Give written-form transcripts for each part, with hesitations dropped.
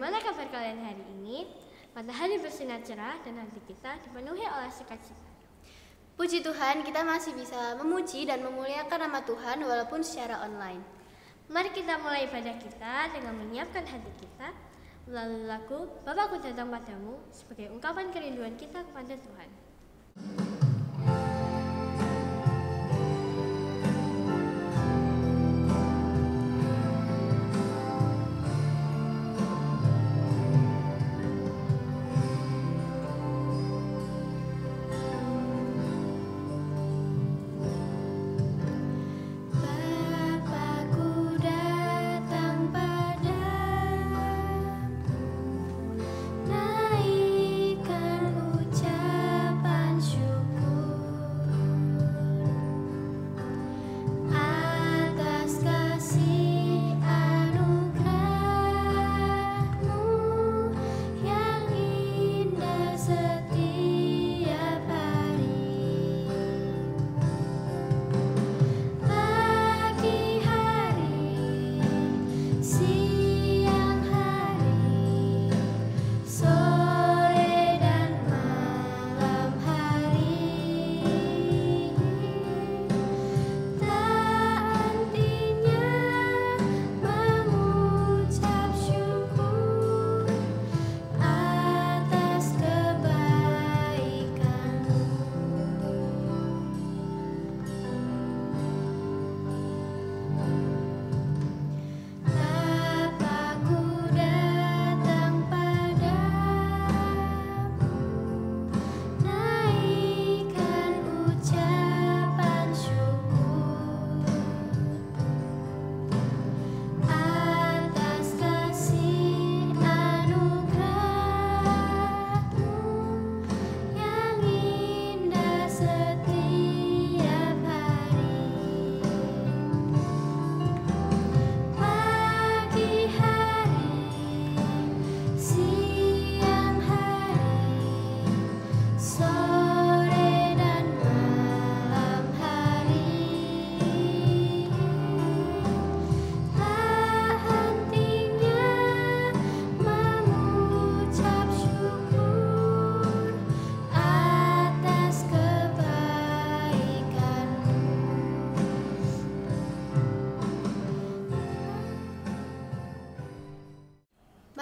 Bagaimana kabar kalian hari ini? Matahari bersinar cerah dan hati kita dipenuhi oleh sukacita. Puji Tuhan, kita masih bisa memuji dan memuliakan nama Tuhan walaupun secara online. Mari kita mulai ibadah kita dengan menyiapkan hati kita melalui lagu Bapakku Datang Padamu sebagai ungkapan kerinduan kita kepada Tuhan.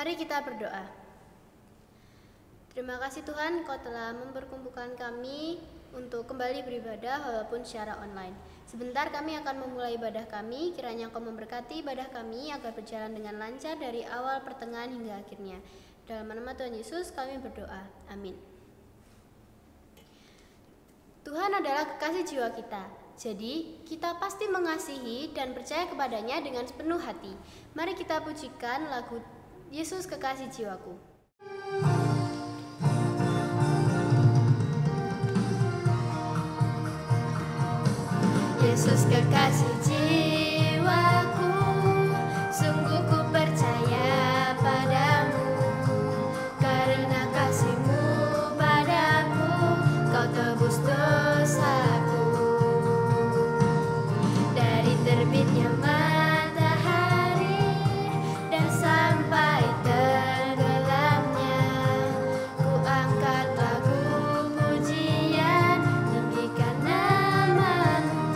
Mari kita berdoa. Terima kasih Tuhan, Kau telah memperkumpulkan kami untuk kembali beribadah walaupun secara online. Sebentar kami akan memulai ibadah kami, kiranya Kau memberkati ibadah kami agar berjalan dengan lancar dari awal, pertengahan hingga akhirnya. Dalam nama Tuhan Yesus kami berdoa. Amin. Tuhan adalah kekasih jiwa kita. Jadi, kita pasti mengasihi dan percaya kepadanya dengan sepenuh hati. Mari kita pujikan lagu Yesus Kekasih Jiwaku. Yesus kekasih jiwaku, sungguh ku percaya padamu. Karena kasih-Mu padaku, Kau tebus dosaku. Dari terbitnya matahari dan sampai tenggelamnya, ku angkat lagu pujian demikan nama-Mu.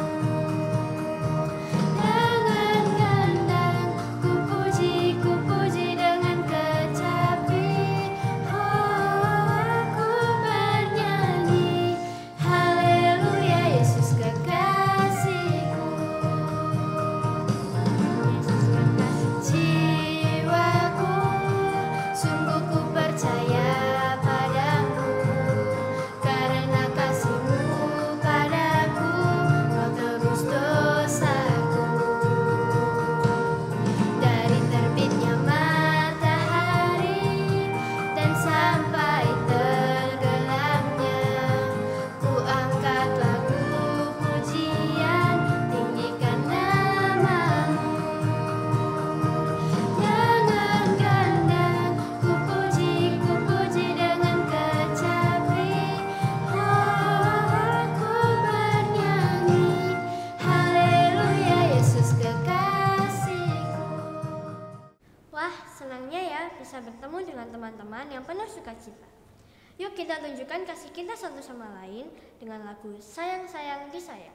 bisa bertemu dengan teman-teman yang penuh sukacita. Yuk kita tunjukkan kasih kita satu sama lain dengan lagu Sayang Sayang Disayang.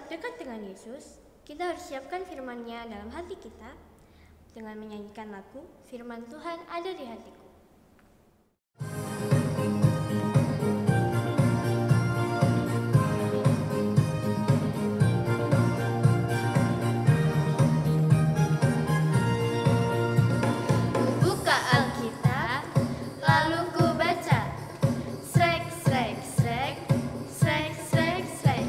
Dekat dengan Yesus, kita harus siapkan firman-Nya dalam hati kita dengan menyanyikan lagu Firman Tuhan Ada di Hatiku. Buka Alkitab, lalu ku baca. Srek, srek, srek, srek, srek, srek.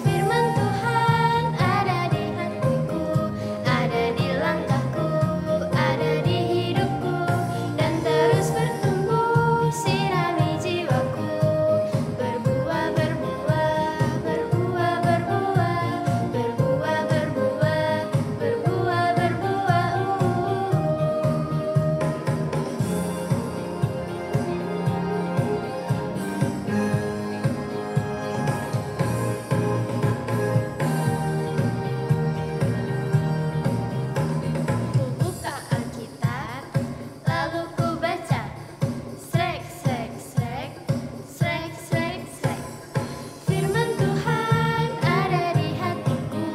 Firman Tuhan ada di hatiku, ada di langkahku, ada di hidupku, dan terus bertumbuh, sirami jiwaku. Berbuah, berbuah, berbuah, berbuah, berbuah, berbuah, berbuah, berbuah. Ku buka Alkitab, lalu ku baca. Srek, srek, srek, srek, srek, srek. Firman Tuhan ada di hatiku,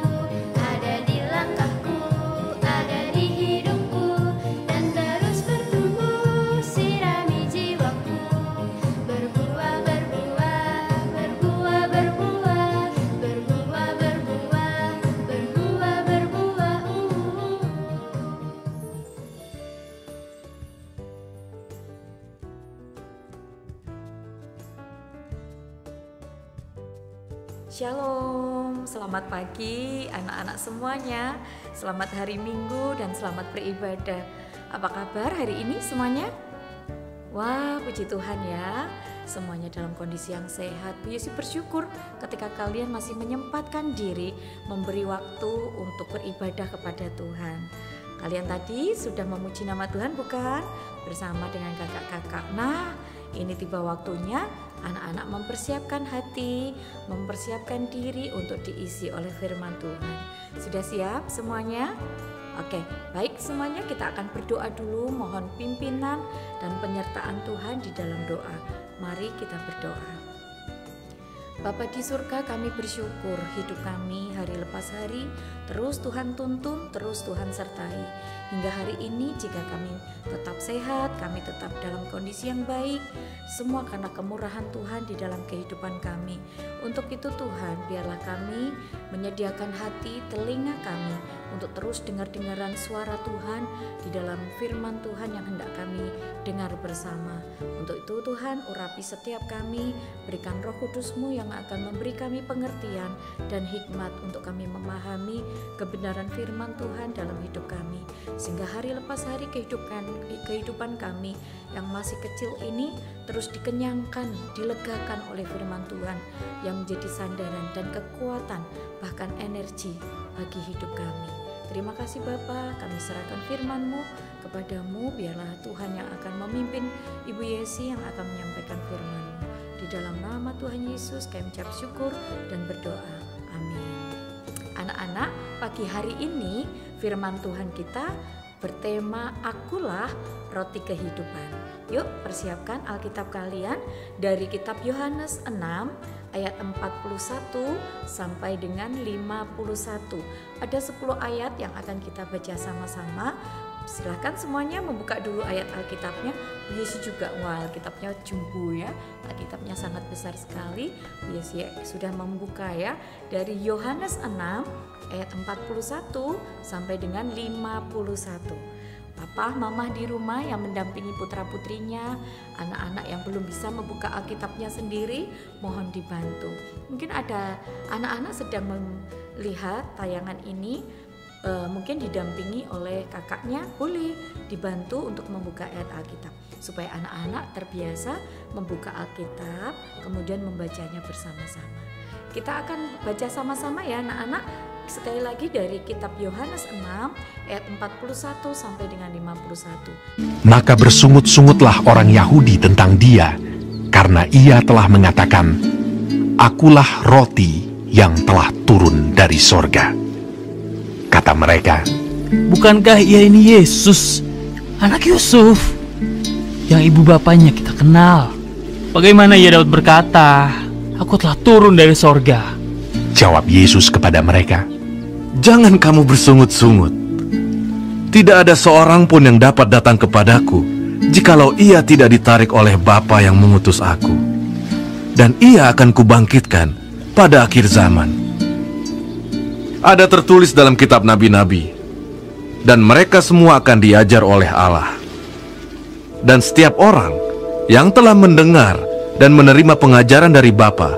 ada di langkahku, ada di hidupku, dan terus bertumbuh, sirami jiwaku. Berbuah, berbuah, berbuah, berbuah, berbuah, berbuah, berbuah, berbuah. Shalom, selamat pagi anak-anak semuanya. Selamat hari Minggu dan selamat beribadah. Apa kabar hari ini semuanya? Wah, puji Tuhan ya. Semuanya dalam kondisi yang sehat. Bu Yesi bersyukur ketika kalian masih menyempatkan diri memberi waktu untuk beribadah kepada Tuhan. Kalian tadi sudah memuji nama Tuhan bukan? Bersama dengan kakak-kakak. Nah, ini tiba waktunya anak-anak mempersiapkan hati, mempersiapkan diri untuk diisi oleh firman Tuhan. Sudah siap semuanya? Oke, baik semuanya, kita akan berdoa dulu, mohon pimpinan dan penyertaan Tuhan di dalam doa. Mari kita berdoa. Bapa di surga, kami bersyukur hidup kami hari lepas hari terus Tuhan tuntun, terus Tuhan sertai. Hingga hari ini jika kami tetap sehat, kami tetap dalam kondisi yang baik, semua karena kemurahan Tuhan di dalam kehidupan kami. Untuk itu Tuhan, biarlah kami menyediakan hati, telinga kami untuk terus dengar-dengaran suara Tuhan di dalam firman Tuhan yang hendak kami dengar bersama. Untuk itu Tuhan, urapi setiap kami, berikan Roh Kudus-Mu yang akan memberi kami pengertian dan hikmat untuk kami memahami kebenaran firman Tuhan dalam hidup kami, sehingga hari lepas hari kehidupan kami yang masih kecil ini terus dikenyangkan, dilegakan oleh firman Tuhan yang menjadi sandaran dan kekuatan, bahkan energi bagi hidup kami. Terima kasih Bapa, kami serahkan firman-Mu kepadamu, biarlah Tuhan yang akan memimpin Ibu Yesi yang akan menyampaikan firman-Mu. Di dalam nama Tuhan Yesus kami ucap syukur dan berdoa. Amin. Anak-anak, pagi hari ini firman Tuhan kita bertema Akulah Roti Kehidupan. Yuk persiapkan Alkitab kalian dari kitab Yohanes 6 ayat 41 sampai dengan 51. Ada 10 ayat yang akan kita baca sama-sama. Silahkan semuanya membuka dulu ayat Alkitabnya. Bu Yesi juga, wah Alkitabnya jumbo ya, Alkitabnya sangat besar sekali. Bu Yesi sudah membuka ya, dari Yohanes 6 ayat 41 sampai dengan 51. Papa, mama di rumah yang mendampingi putra-putrinya, anak-anak yang belum bisa membuka Alkitabnya sendiri, mohon dibantu. Mungkin ada anak-anak sedang melihat tayangan ini, mungkin didampingi oleh kakaknya, boleh dibantu untuk membuka ayat Alkitab supaya anak-anak terbiasa membuka Alkitab kemudian membacanya bersama-sama. Kita akan baca sama-sama ya anak-anak. Sekali lagi dari kitab Yohanes 6 ayat 41 sampai dengan 51. Maka bersungut-sungutlah orang Yahudi tentang dia, karena ia telah mengatakan, Akulah roti yang telah turun dari sorga. Kata mereka, Bukankah ia ini Yesus, anak Yusuf, yang ibu bapaknya kita kenal? Bagaimana ia dapat berkata, Aku telah turun dari sorga? Jawab Yesus kepada mereka, Jangan kamu bersungut-sungut. Tidak ada seorang pun yang dapat datang kepadaku jikalau ia tidak ditarik oleh Bapa yang mengutus aku. Dan ia akan kubangkitkan pada akhir zaman. Ada tertulis dalam kitab nabi-nabi, dan mereka semua akan diajar oleh Allah. Dan setiap orang yang telah mendengar dan menerima pengajaran dari Bapa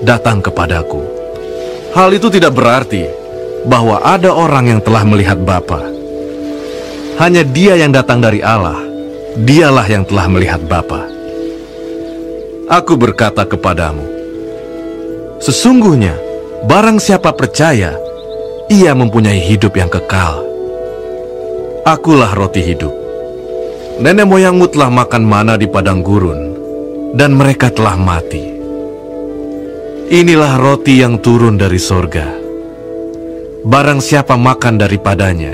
datang kepadaku. Hal itu tidak berarti bahwa ada orang yang telah melihat Bapa. Hanya Dia yang datang dari Allah, Dialah yang telah melihat Bapa. Aku berkata kepadamu, sesungguhnya barang siapa percaya, ia mempunyai hidup yang kekal. Akulah roti hidup. Nenek moyangmu telah makan mana di padang gurun, dan mereka telah mati. Inilah roti yang turun dari sorga. Barang siapa makan daripadanya,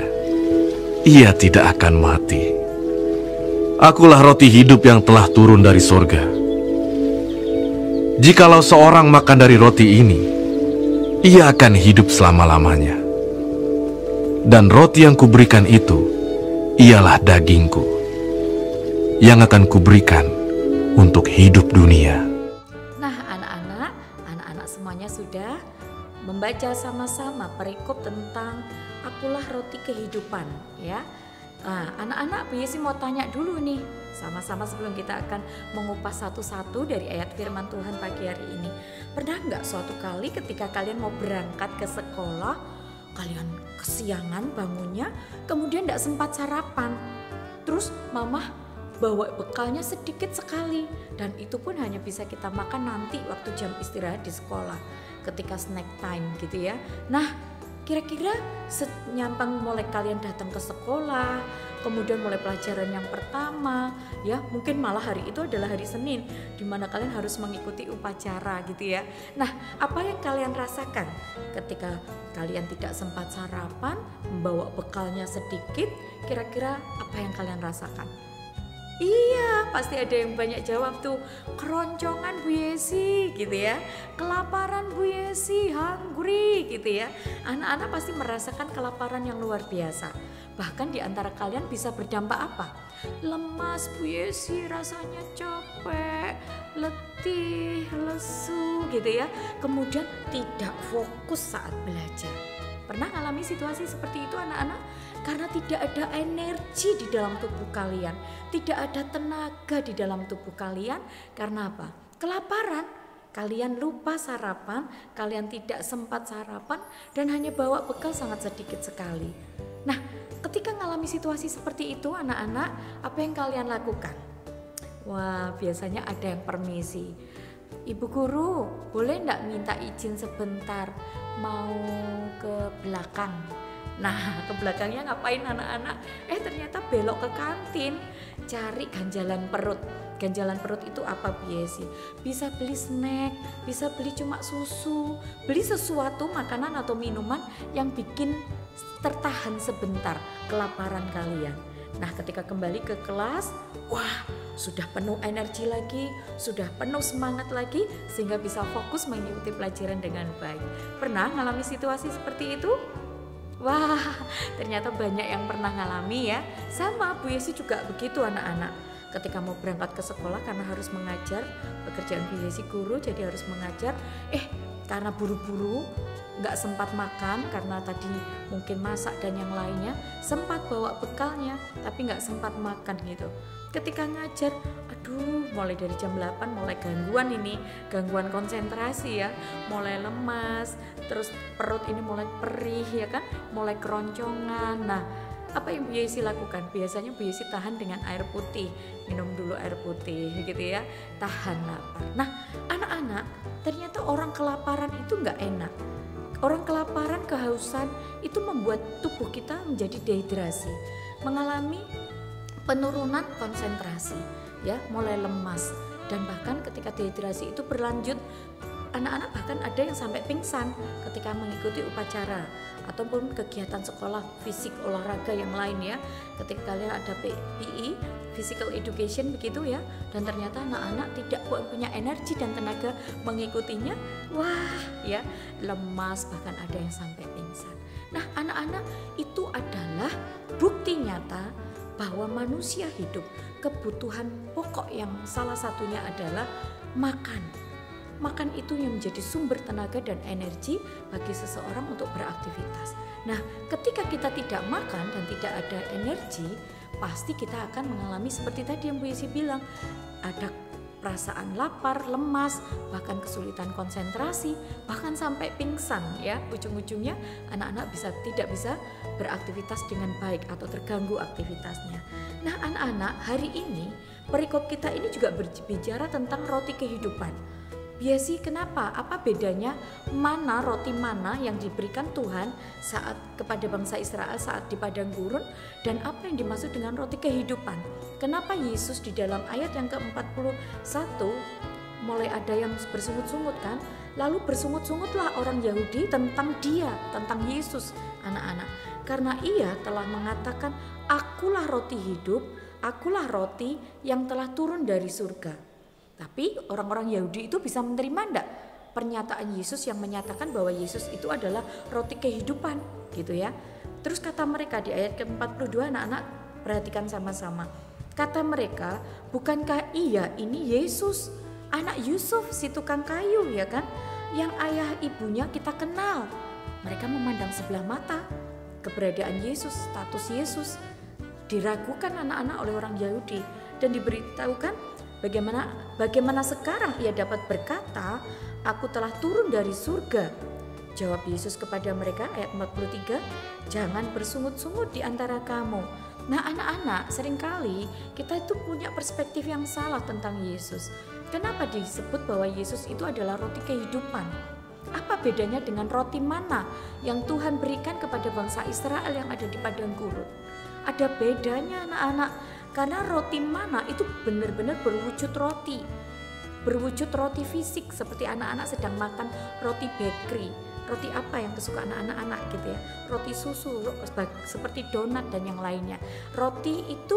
ia tidak akan mati. Akulah roti hidup yang telah turun dari sorga. Jikalau seorang makan dari roti ini, ia akan hidup selama-lamanya. Dan roti yang kuberikan itu, ialah dagingku, yang akan kuberikan untuk hidup dunia. Nah anak-anak semuanya sudah membaca sama-sama perikop tentang Akulah Roti Kehidupan ya. Nah, anak-anak Bu Yesi mau tanya dulu nih sama-sama sebelum kita akan mengupas satu-satu dari ayat firman Tuhan pagi hari ini. Pernah nggak suatu kali ketika kalian mau berangkat ke sekolah, kalian kesiangan bangunnya, kemudian nggak sempat sarapan, terus mama bawa bekalnya sedikit sekali, dan itu pun hanya bisa kita makan nanti waktu jam istirahat di sekolah, ketika snack time gitu ya. Nah, kira-kira senyampang mulai kalian datang ke sekolah, kemudian mulai pelajaran yang pertama, ya mungkin malah hari itu adalah hari Senin, di mana kalian harus mengikuti upacara gitu ya. Nah, apa yang kalian rasakan ketika kalian tidak sempat sarapan, membawa bekalnya sedikit, kira-kira apa yang kalian rasakan? Iya, pasti ada yang banyak jawab tuh, keroncongan Bu Yesi gitu ya, kelaparan Bu Yesi, hungry gitu ya. Anak-anak pasti merasakan kelaparan yang luar biasa. Bahkan di antara kalian bisa berdampak apa? Lemas Bu Yesi, rasanya capek, letih, lesu gitu ya. Kemudian tidak fokus saat belajar. Pernah alami situasi seperti itu anak-anak? Karena tidak ada energi di dalam tubuh kalian, tidak ada tenaga di dalam tubuh kalian. Karena apa? Kelaparan. Kalian lupa sarapan, kalian tidak sempat sarapan, dan hanya bawa bekal sangat sedikit sekali. Nah, ketika mengalami situasi seperti itu anak-anak, apa yang kalian lakukan? Wah, biasanya ada yang permisi. Ibu guru, boleh enggak minta izin sebentar mau ke belakang? Nah, ke belakangnya ngapain anak-anak? Ternyata belok ke kantin, cari ganjalan perut. Ganjalan perut itu apa Bu Yesi? Bisa beli snack, bisa beli cuma susu, beli sesuatu makanan atau minuman yang bikin tertahan sebentar kelaparan kalian. Nah, ketika kembali ke kelas, wah, sudah penuh energi lagi, sudah penuh semangat lagi, sehingga bisa fokus mengikuti pelajaran dengan baik. Pernah ngalami situasi seperti itu? Wah, ternyata banyak yang pernah ngalami ya. Sama Bu Yesi juga begitu anak-anak. Ketika mau berangkat ke sekolah karena harus mengajar, pekerjaan Bu Yesi guru jadi harus mengajar. Karena buru-buru nggak sempat makan karena tadi mungkin masak dan yang lainnya, sempat bawa bekalnya tapi nggak sempat makan gitu. Ketika ngajar, aduh, mulai dari jam 8 mulai gangguan ini, gangguan konsentrasi ya, mulai lemas, terus perut ini mulai perih ya kan, mulai keroncongan. Nah, apa yang Bu Yesi lakukan? Biasanya Bu Yesi tahan dengan air putih, minum dulu air putih gitu ya, tahan lapar. Nah, anak-anak, ternyata orang kelaparan itu nggak enak. Orang kelaparan, kehausan itu membuat tubuh kita menjadi dehidrasi, mengalami penurunan konsentrasi, ya, mulai lemas, dan bahkan ketika dehidrasi itu berlanjut, anak-anak bahkan ada yang sampai pingsan ketika mengikuti upacara ataupun kegiatan sekolah fisik olahraga yang lain ya. Ketika kalian ada PI, physical education begitu ya, dan ternyata anak-anak tidak punya energi dan tenaga mengikutinya, wah ya, lemas, bahkan ada yang sampai pingsan. Nah, anak-anak, itu adalah bukti nyata bahwa manusia hidup, kebutuhan pokok yang salah satunya adalah makan. Makan itu yang menjadi sumber tenaga dan energi bagi seseorang untuk beraktivitas. Nah, ketika kita tidak makan dan tidak ada energi, pasti kita akan mengalami seperti tadi yang Bu Yesi bilang, ada perasaan lapar, lemas, bahkan kesulitan konsentrasi, bahkan sampai pingsan ya. Ujung-ujungnya anak-anak tidak bisa beraktivitas dengan baik atau terganggu aktivitasnya. Nah, anak-anak, hari ini perikop kita ini juga berbicara tentang roti kehidupan. Biasi, kenapa? Apa bedanya mana roti mana yang diberikan Tuhan saat kepada bangsa Israel saat di padang gurun, dan apa yang dimaksud dengan roti kehidupan? Kenapa Yesus di dalam ayat yang ke-41 mulai ada yang bersungut-sungut kan? Lalu bersungut-sungutlah orang Yahudi tentang dia, tentang Yesus, anak-anak. Karena ia telah mengatakan, akulah roti hidup, akulah roti yang telah turun dari surga. Tapi orang-orang Yahudi itu bisa menerima enggak pernyataan Yesus yang menyatakan bahwa Yesus itu adalah roti kehidupan gitu ya. Terus kata mereka di ayat ke-42, anak-anak perhatikan sama-sama. Kata mereka, bukankah ia ini Yesus, anak Yusuf si tukang kayu ya kan, yang ayah ibunya kita kenal. Mereka memandang sebelah mata keberadaan Yesus, status Yesus. Diragukan anak-anak oleh orang Yahudi dan diberitahukan Bagaimana sekarang ia dapat berkata, aku telah turun dari surga? Jawab Yesus kepada mereka, ayat 43, jangan bersungut-sungut di antara kamu. Nah, anak-anak, seringkali kita itu punya perspektif yang salah tentang Yesus. Kenapa disebut bahwa Yesus itu adalah roti kehidupan? Apa bedanya dengan roti mana yang Tuhan berikan kepada bangsa Israel yang ada di padang gurun? Ada bedanya, anak-anak. Karena roti mana itu benar-benar berwujud roti fisik, seperti anak-anak sedang makan roti bakery. Roti apa yang kesukaan anak-anak gitu ya, roti susu seperti donat dan yang lainnya. Roti itu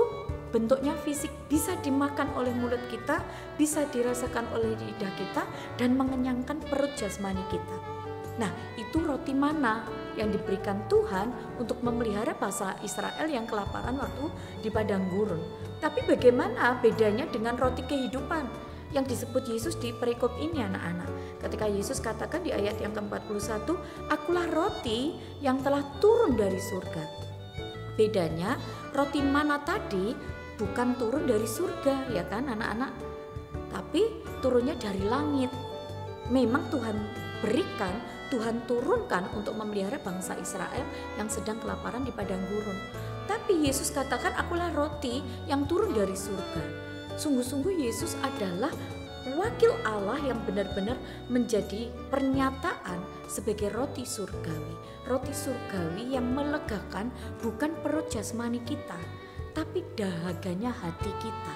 bentuknya fisik, bisa dimakan oleh mulut kita, bisa dirasakan oleh lidah kita, dan mengenyangkan perut jasmani kita. Nah, itu roti mana yang diberikan Tuhan untuk memelihara bangsa Israel yang kelaparan waktu di padang gurun. Tapi bagaimana bedanya dengan roti kehidupan yang disebut Yesus di perikop ini, anak-anak? Ketika Yesus katakan di ayat yang ke-41, akulah roti yang telah turun dari surga. Bedanya, roti mana tadi bukan turun dari surga ya kan anak-anak, tapi turunnya dari langit. Memang Tuhan berikan, Tuhan turunkan untuk memelihara bangsa Israel yang sedang kelaparan di padang gurun. Tapi Yesus katakan, akulah roti yang turun dari surga. Sungguh-sungguh Yesus adalah wakil Allah yang benar-benar menjadi pernyataan sebagai roti surgawi. Roti surgawi yang melegakan bukan perut jasmani kita, tapi dahaganya hati kita.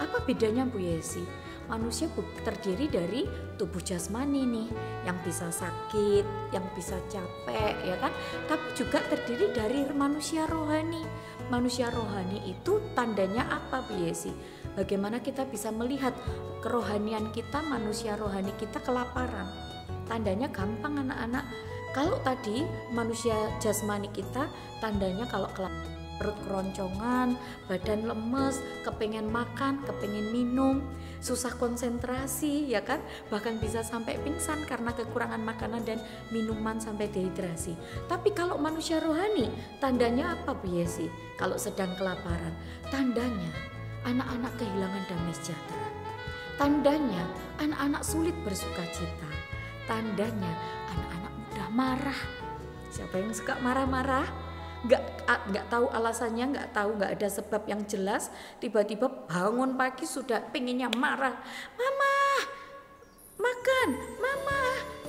Apa bedanya Bu Yesi? manusia terdiri dari tubuh jasmani nih, yang bisa sakit, yang bisa capek, ya kan? Tapi juga terdiri dari manusia rohani. Manusia rohani itu tandanya apa, Bu Yesi? Bagaimana kita bisa melihat kerohanian kita, manusia rohani kita kelaparan? Tandanya gampang anak-anak. Kalau tadi manusia jasmani kita, tandanya kalau kelaparan, perut keroncongan, badan lemes, kepengen makan, kepengen minum, susah konsentrasi, ya kan? Bahkan bisa sampai pingsan karena kekurangan makanan dan minuman sampai dehidrasi. Tapi kalau manusia rohani, tandanya apa, Bu Yesi? Kalau sedang kelaparan, tandanya anak-anak kehilangan damai sejahtera. Tandanya anak-anak sulit bersuka cita. Tandanya anak-anak mudah marah. Siapa yang suka marah-marah? Nggak tahu alasannya, nggak ada sebab yang jelas, tiba-tiba bangun pagi sudah pengennya marah, mama makan, mama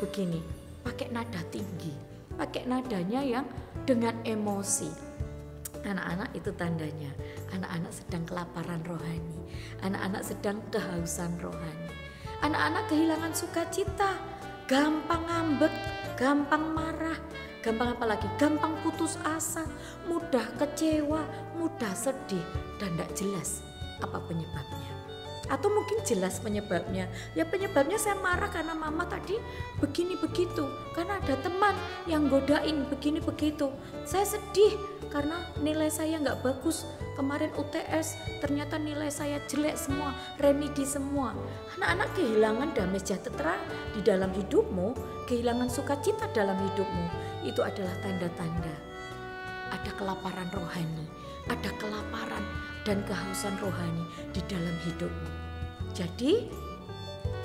begini, pakai nada tinggi, pakai nadanya yang dengan emosi. Anak-anak itu tandanya anak-anak sedang kelaparan rohani, anak-anak sedang kehausan rohani, anak-anak kehilangan sukacita, gampang ngambek, gampang marah, gampang apa lagi? Gampang putus asa, mudah kecewa, mudah sedih, dan tidak jelas apa penyebabnya. Atau mungkin jelas penyebabnya. Ya penyebabnya saya marah karena mama tadi begini begitu, karena ada teman yang godain begini begitu. Saya sedih karena nilai saya nggak bagus. Kemarin UTS ternyata nilai saya jelek semua, remedi semua. Anak-anak kehilangan damai sejahtera di dalam hidupmu, kehilangan sukacita dalam hidupmu. Itu adalah tanda-tanda ada kelaparan rohani, ada kelaparan dan kehausan rohani di dalam hidupmu. Jadi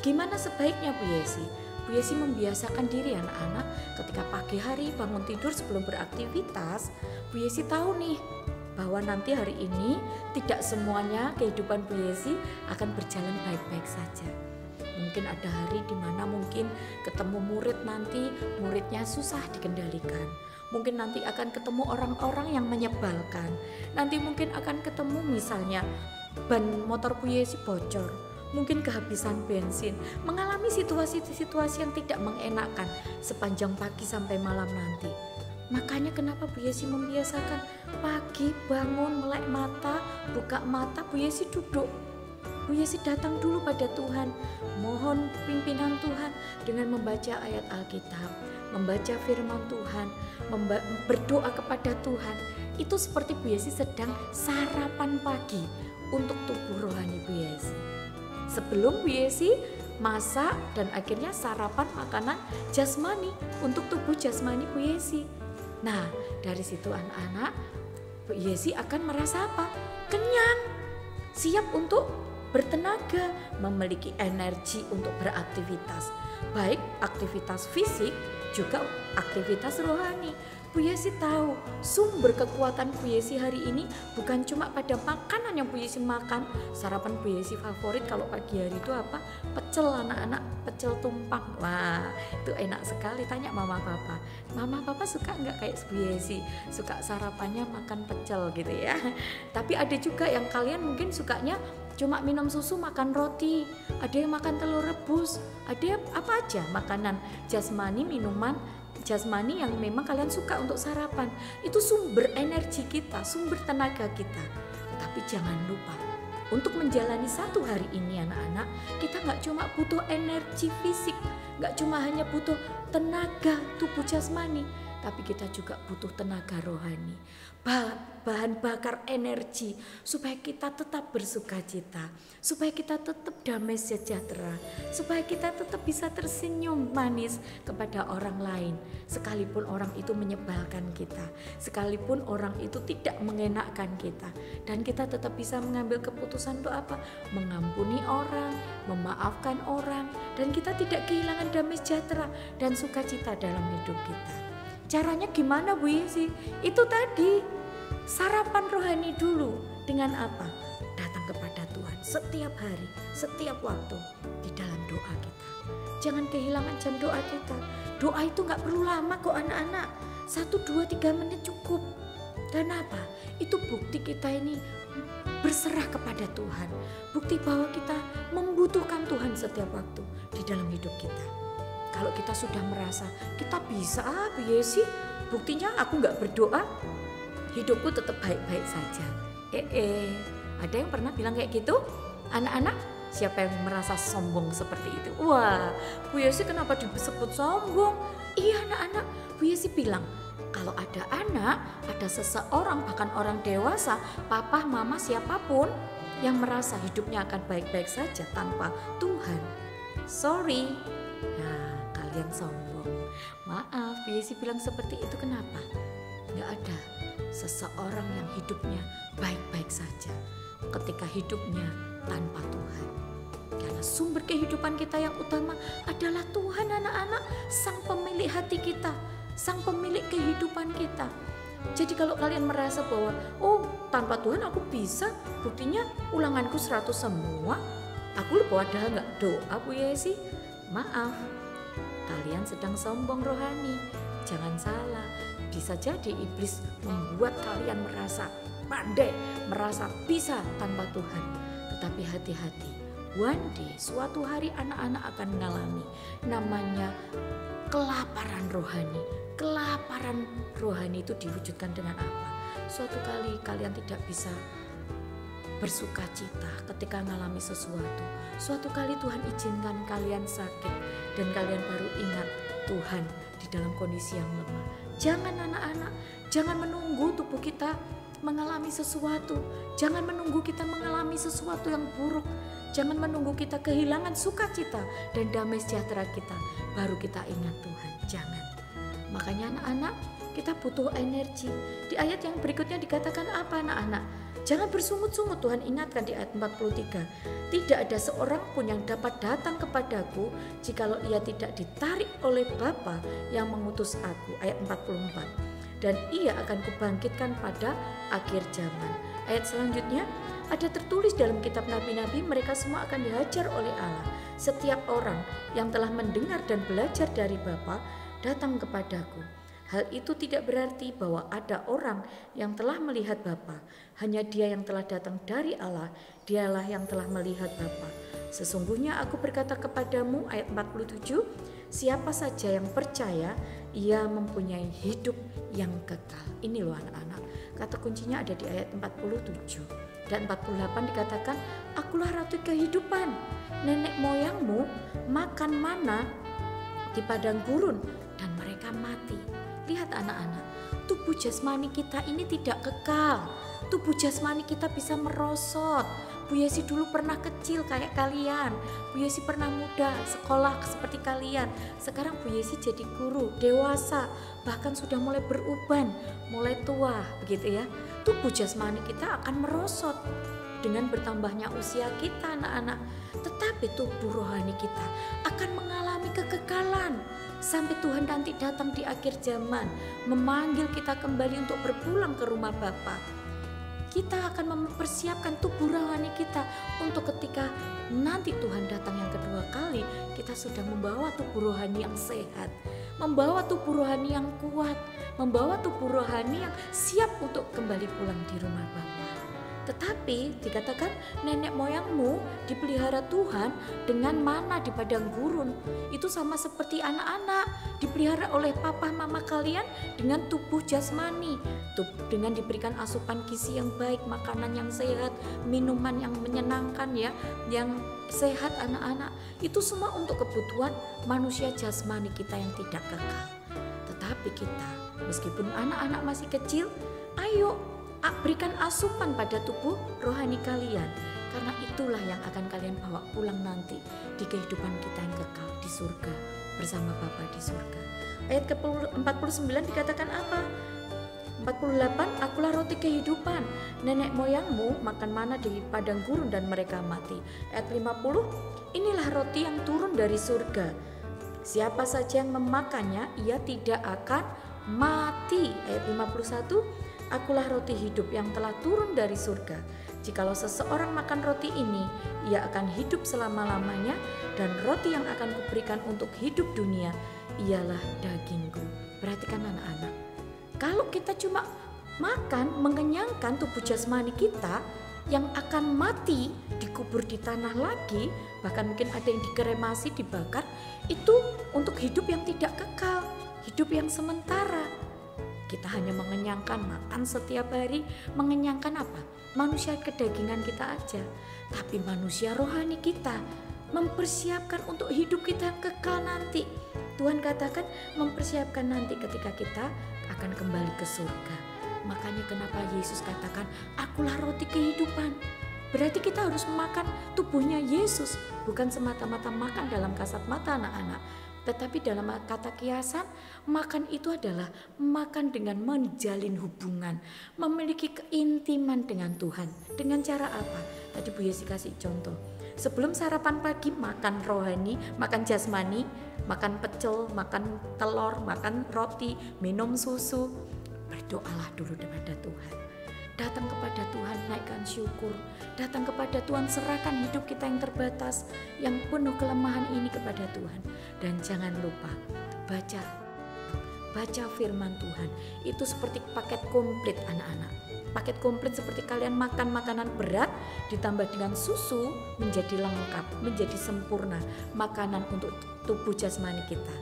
gimana sebaiknya Bu Yesi? Bu Yesi membiasakan diri anak-anak ketika pagi hari bangun tidur sebelum beraktivitas. Bu Yesi tahu nih bahwa nanti hari ini tidak semuanya kehidupan Bu Yesi akan berjalan baik-baik saja. Mungkin ada hari di mana mungkin ketemu murid, nanti muridnya susah dikendalikan. Mungkin nanti akan ketemu orang-orang yang menyebalkan. Nanti mungkin akan ketemu misalnya ban motor Bu Yesi bocor, mungkin kehabisan bensin, mengalami situasi-situasi yang tidak mengenakan sepanjang pagi sampai malam nanti. Makanya kenapa Bu Yesi membiasakan pagi bangun, melek mata, buka mata, Bu Yesi duduk. Bu Yesi datang dulu pada Tuhan, mohon pimpinan Tuhan dengan membaca ayat Alkitab, membaca firman Tuhan, berdoa kepada Tuhan. Itu seperti Bu Yesi sedang sarapan pagi untuk tubuh rohani Bu Yesi. Sebelum Bu Yesi masak dan akhirnya sarapan makanan jasmani untuk tubuh jasmani Bu Yesi. Nah, dari situ anak-anak, Bu Yesi akan merasa apa? Kenyang, siap untuk bertenaga, memiliki energi untuk beraktivitas, baik aktivitas fisik juga aktivitas rohani. Bu Yesi tahu sumber kekuatan Bu Yesi hari ini bukan cuma pada makanan yang Bu Yesi makan. Sarapan Bu Yesi favorit kalau pagi hari itu apa? Pecel anak-anak, pecel tumpang. Wah, itu enak sekali. Tanya mama papa. Mama papa suka nggak kayak Bu Yesi? Suka sarapannya makan pecel gitu ya. Tapi ada juga yang kalian mungkin sukanya cuma minum susu, makan roti, ada yang makan telur rebus, ada apa aja makanan jasmani, minuman jasmani yang memang kalian suka untuk sarapan. Itu sumber energi kita, sumber tenaga kita. Tapi jangan lupa, untuk menjalani satu hari ini anak-anak, kita nggak cuma butuh energi fisik, nggak cuma hanya butuh tenaga tubuh jasmani, tapi kita juga butuh tenaga rohani, bahan bakar energi supaya kita tetap bersuka cita, supaya kita tetap damai sejahtera, supaya kita tetap bisa tersenyum manis kepada orang lain, sekalipun orang itu menyebalkan kita, sekalipun orang itu tidak mengenakkan kita, dan kita tetap bisa mengambil keputusan untuk apa? Mengampuni orang, memaafkan orang, dan kita tidak kehilangan damai sejahtera dan sukacita dalam hidup kita. Caranya gimana Bu Yesi? Itu tadi, sarapan rohani dulu. Dengan apa? Datang kepada Tuhan setiap hari, setiap waktu di dalam doa kita. Jangan kehilangan jam doa kita. Doa itu gak perlu lama kok anak-anak. 1, 2, 3 menit cukup. Dan apa? Itu bukti kita ini berserah kepada Tuhan. Bukti bahwa kita membutuhkan Tuhan setiap waktu di dalam hidup kita. Kalau kita sudah merasa kita bisa, Bu Yesi, buktinya aku nggak berdoa, hidupku tetap baik-baik saja. Ada yang pernah bilang kayak gitu? Anak-anak, siapa yang merasa sombong seperti itu? Wah, Bu Yesi kenapa disebut sombong? Iya anak-anak, Bu Yesi bilang, kalau ada anak, ada seseorang, bahkan orang dewasa, papa, mama, siapapun yang merasa hidupnya akan baik-baik saja tanpa Tuhan, sorry, nah kalian sombong. Maaf, Bu Yesi bilang seperti itu kenapa? Gak ada seseorang yang hidupnya baik-baik saja ketika hidupnya tanpa Tuhan. Karena sumber kehidupan kita yang utama adalah Tuhan anak-anak, Sang pemilik hati kita, Sang pemilik kehidupan kita. Jadi kalau kalian merasa bahwa tanpa Tuhan aku bisa, buktinya ulanganku 100 semua, aku lupa padahal nggak doa Bu Yesi. Maaf, kalian sedang sombong rohani. Jangan salah, bisa jadi iblis membuat kalian merasa pandai, merasa bisa tanpa Tuhan. Tetapi hati-hati, one day, suatu hari anak-anak akan mengalami namanya kelaparan rohani. Kelaparan rohani itu diwujudkan dengan apa? Suatu kali kalian tidak bisa bersuka cita ketika mengalami sesuatu. Suatu kali Tuhan izinkan kalian sakit dan kalian baru ingat Tuhan di dalam kondisi yang lemah. Jangan anak-anak, jangan menunggu tubuh kita mengalami sesuatu. Jangan menunggu kita mengalami sesuatu yang buruk. Jangan menunggu kita kehilangan sukacita dan damai sejahtera kita, baru kita ingat Tuhan. Jangan. Makanya anak-anak, kita butuh energi. Di ayat yang berikutnya dikatakan apa anak-anak? Jangan bersungut-sungut, Tuhan ingatkan di ayat 43. Tidak ada seorang pun yang dapat datang kepadaku jikalau ia tidak ditarik oleh Bapa yang mengutus aku. Ayat 44. Dan ia akan kubangkitkan pada akhir zaman. Ayat selanjutnya ada tertulis dalam kitab nabi-nabi, mereka semua akan dihajar oleh Allah. Setiap orang yang telah mendengar dan belajar dari Bapa datang kepadaku. Hal itu tidak berarti bahwa ada orang yang telah melihat Bapa. Hanya dia yang telah datang dari Allah, dialah yang telah melihat Bapa. Sesungguhnya aku berkata kepadamu, ayat 47, siapa saja yang percaya, ia mempunyai hidup yang kekal. Ini loh anak-anak, kata kuncinya ada di ayat 47. Dan 48 dikatakan, akulah ratu kehidupan. Nenek moyangmu makan mana di padang gurun dan mereka mati. Lihat anak-anak, tubuh jasmani kita ini tidak kekal. Tubuh jasmani kita bisa merosot. Bu Yesi dulu pernah kecil kayak kalian. Bu Yesi pernah muda, sekolah seperti kalian. Sekarang Bu Yesi jadi guru, dewasa, bahkan sudah mulai beruban, mulai tua, begitu ya. Tubuh jasmani kita akan merosot dengan bertambahnya usia kita anak-anak. Tetapi tubuh rohani kita akan mengalami kekekalan sampai Tuhan nanti datang di akhir zaman, memanggil kita kembali untuk berpulang ke rumah Bapa. Kita akan mempersiapkan tubuh rohani kita untuk ketika nanti Tuhan datang yang kedua kali, kita sudah membawa tubuh rohani yang sehat, membawa tubuh rohani yang kuat, membawa tubuh rohani yang siap untuk kembali pulang di rumah Bapa. Tetapi dikatakan nenek moyangmu dipelihara Tuhan dengan mana di padang gurun. Itu sama seperti anak-anak dipelihara oleh papa mama kalian dengan tubuh jasmani, dengan diberikan asupan gizi yang baik, makanan yang sehat, minuman yang menyenangkan ya, yang sehat anak-anak. Itu semua untuk kebutuhan manusia jasmani kita yang tidak kekal. Tetapi kita, meskipun anak-anak masih kecil, ayo berikan asupan pada tubuh rohani kalian, karena itulah yang akan kalian bawa pulang nanti di kehidupan kita yang kekal di surga bersama Bapa di surga. Ayat ke-49 dikatakan apa? 48, akulah roti kehidupan. Nenek moyangmu makan mana di padang gurun dan mereka mati. Ayat 50, inilah roti yang turun dari surga. Siapa saja yang memakannya, ia tidak akan mati. Ayat 51, akulah roti hidup yang telah turun dari surga. Jikalau seseorang makan roti ini, ia akan hidup selama-lamanya, dan roti yang akan kuberikan untuk hidup dunia ialah dagingku. Perhatikan anak-anak, kalau kita cuma makan mengenyangkan tubuh jasmani kita, yang akan mati, dikubur di tanah lagi, bahkan mungkin ada yang dikremasi, dibakar, itu untuk hidup yang tidak kekal, hidup yang sementara. Kita hanya mengenyangkan, makan setiap hari, mengenyangkan apa? Manusia kedagingan kita aja. Tapi manusia rohani kita mempersiapkan untuk hidup kita yang kekal nanti. Tuhan katakan mempersiapkan nanti ketika kita akan kembali ke surga. Makanya kenapa Yesus katakan, akulah roti kehidupan. Berarti kita harus makan tubuhnya Yesus, bukan semata-mata makan dalam kasat mata anak-anak. Tetapi dalam kata kiasan, makan itu adalah makan dengan menjalin hubungan, memiliki keintiman dengan Tuhan. Dengan cara apa? Tadi Bu Yesi kasih contoh. Sebelum sarapan pagi makan rohani, makan jasmani, makan pecel, makan telur, makan roti, minum susu. Berdoalah dulu kepada Tuhan. Datang kepada Tuhan, naikkan syukur. Datang kepada Tuhan, serahkan hidup kita yang terbatas, yang penuh kelemahan ini kepada Tuhan. Dan jangan lupa, baca firman Tuhan. Itu seperti paket komplit anak-anak. Paket komplit seperti kalian makan makanan berat ditambah dengan susu, menjadi lengkap, menjadi sempurna makanan untuk tubuh jasmani kita.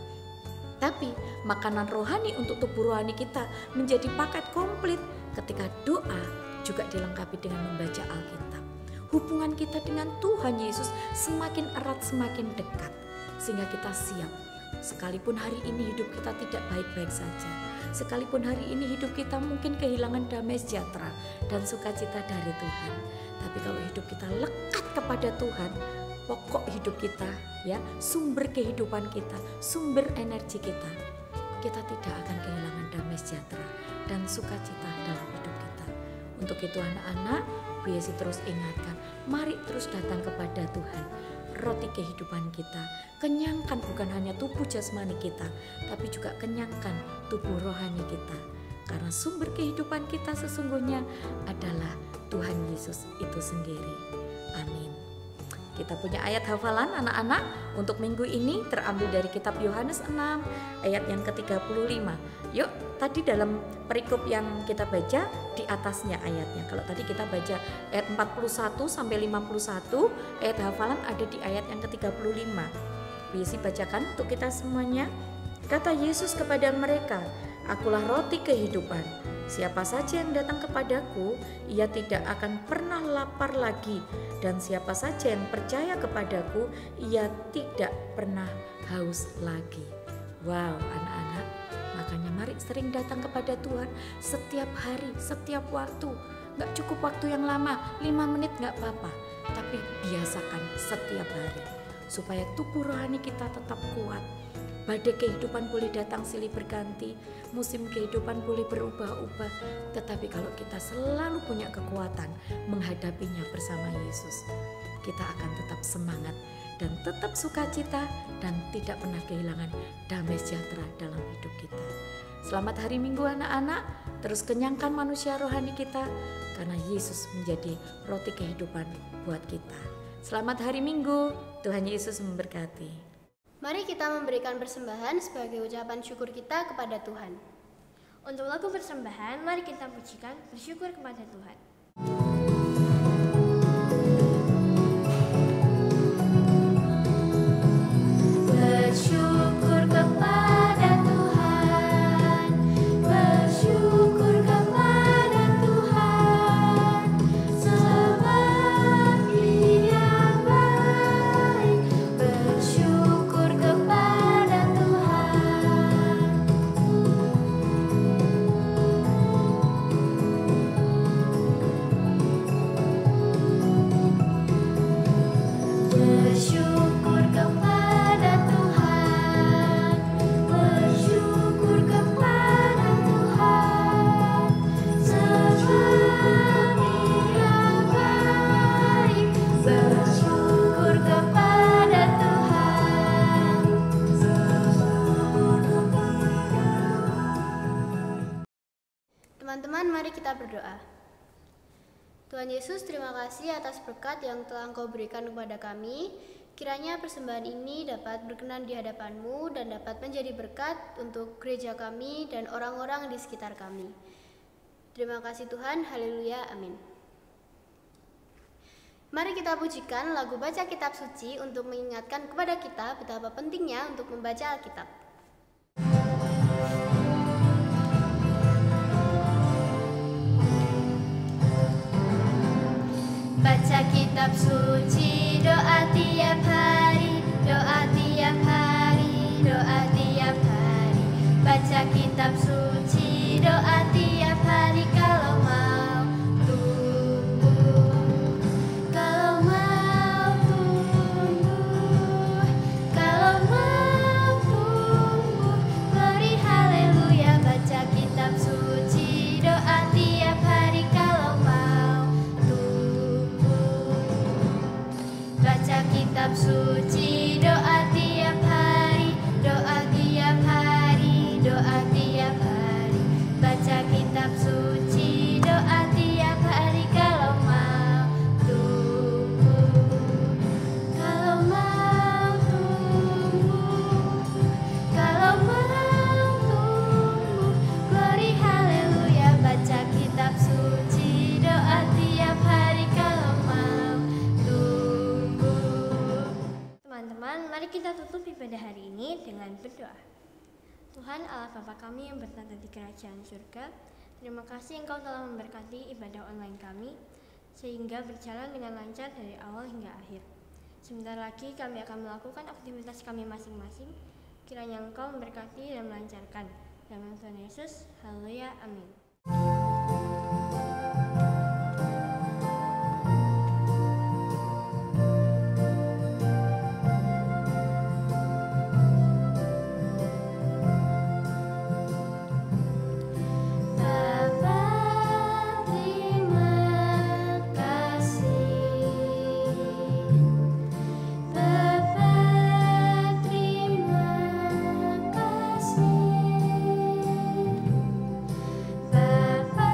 Tapi makanan rohani untuk tubuh rohani kita menjadi paket komplit ketika doa juga dilengkapi dengan membaca Alkitab. Hubungan kita dengan Tuhan Yesus semakin erat, semakin dekat, sehingga kita siap. Sekalipun hari ini hidup kita tidak baik-baik saja, sekalipun hari ini hidup kita mungkin kehilangan damai sejahtera dan sukacita dari Tuhan, tapi kalau hidup kita lekat kepada Tuhan, pokok hidup kita, ya, sumber kehidupan kita, sumber energi kita tidak akan kehilangan damai sejahtera dan sukacita dalam hidup kita. Untuk itu anak-anak, Bu Yesi terus ingatkan, mari terus datang kepada Tuhan, roti kehidupan kita. Kenyangkan bukan hanya tubuh jasmani kita, tapi juga kenyangkan tubuh rohani kita. Karena sumber kehidupan kita sesungguhnya adalah Tuhan Yesus itu sendiri. Amin. Kita punya ayat hafalan anak-anak untuk minggu ini terambil dari kitab Yohanes 6 ayat yang ke-35. Yuk, tadi dalam perikop yang kita baca di atasnya ayatnya. Kalau tadi kita baca ayat 41 sampai 51, ayat hafalan ada di ayat yang ke-35. Bisa bacakan untuk kita semuanya. Kata Yesus kepada mereka, akulah roti kehidupan. Siapa saja yang datang kepadaku, ia tidak akan pernah lapar lagi. Dan siapa saja yang percaya kepadaku, ia tidak pernah haus lagi. Wow, anak-anak, makanya mari sering datang kepada Tuhan setiap hari, setiap waktu. Gak cukup waktu yang lama, 5 menit gak apa-apa, tapi biasakan setiap hari, supaya tubuh rohani kita tetap kuat. Badai kehidupan boleh datang silih berganti, musim kehidupan boleh berubah-ubah, tetapi kalau kita selalu punya kekuatan menghadapinya bersama Yesus, kita akan tetap semangat dan tetap sukacita dan tidak pernah kehilangan damai sejahtera dalam hidup kita. Selamat hari Minggu anak-anak, terus kenyangkan manusia rohani kita karena Yesus menjadi roti kehidupan buat kita. Selamat hari Minggu, Tuhan Yesus memberkati. Mari kita memberikan persembahan sebagai ucapan syukur kita kepada Tuhan. Untuk lagu persembahan, mari kita pujikan bersyukur kepada Tuhan. Bersyukur kepada Tuhan, bersyukur kepada Tuhan, sebab Dia baik. Bersyukur kepada Tuhan. Bersyukur kepada Tuhan, bersyukur kepada Tuhan, sebab Dia baik. Bersyukur kepada Tuhan. Teman-teman, mari kita berdoa. Tuhan Yesus, terima kasih atas berkat yang telah Engkau berikan kepada kami. Kiranya persembahan ini dapat berkenan di hadapan-Mu dan dapat menjadi berkat untuk gereja kami dan orang-orang di sekitar kami. Terima kasih Tuhan, haleluya, amin. Mari kita pujikan lagu baca kitab suci untuk mengingatkan kepada kita betapa pentingnya untuk membaca Alkitab. Baca kitab suci, doa tiap hari, doa tiap hari, doa tiap hari. Baca kitab suci, doa tiap hari kalau mau tumbuh, kalau mau tumbuh, kalau mau tumbuh. Glory haleluya. Baca kitab suci, doa tiap hari kalau mau tumbuh. Baca kitab suci, doa tiap hari, doa tiap hari, doa tiap hari. Baca kitab suci, doa tiap hari kalau mau tumbuh, kalau mau tumbuh, kalau mau tumbuh. Glory haleluya. Baca kitab suci, doa tiap hari kalau mau tumbuh. Teman-teman, mari kita tutup ibadah hari ini dengan berdoa. Tuhan Allah Bapa kami yang bertata di kerajaan surga, terima kasih Engkau telah memberkati ibadah online kami, sehingga berjalan dengan lancar dari awal hingga akhir. Sebentar lagi kami akan melakukan aktivitas kami masing-masing, kiranya Engkau memberkati dan melancarkan. Dalam Tuhan Yesus, haleluya, amin. Bapa, terima kasih. Bapa, terima kasih. Bapa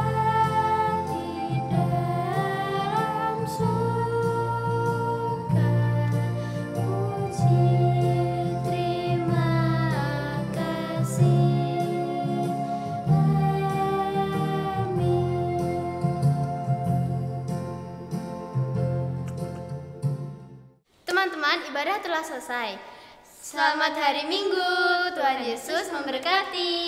di dalam surga, puji terima kasih. Teman-teman, ibadah telah selesai. Selamat hari Minggu. Tuhan Yesus memberkati.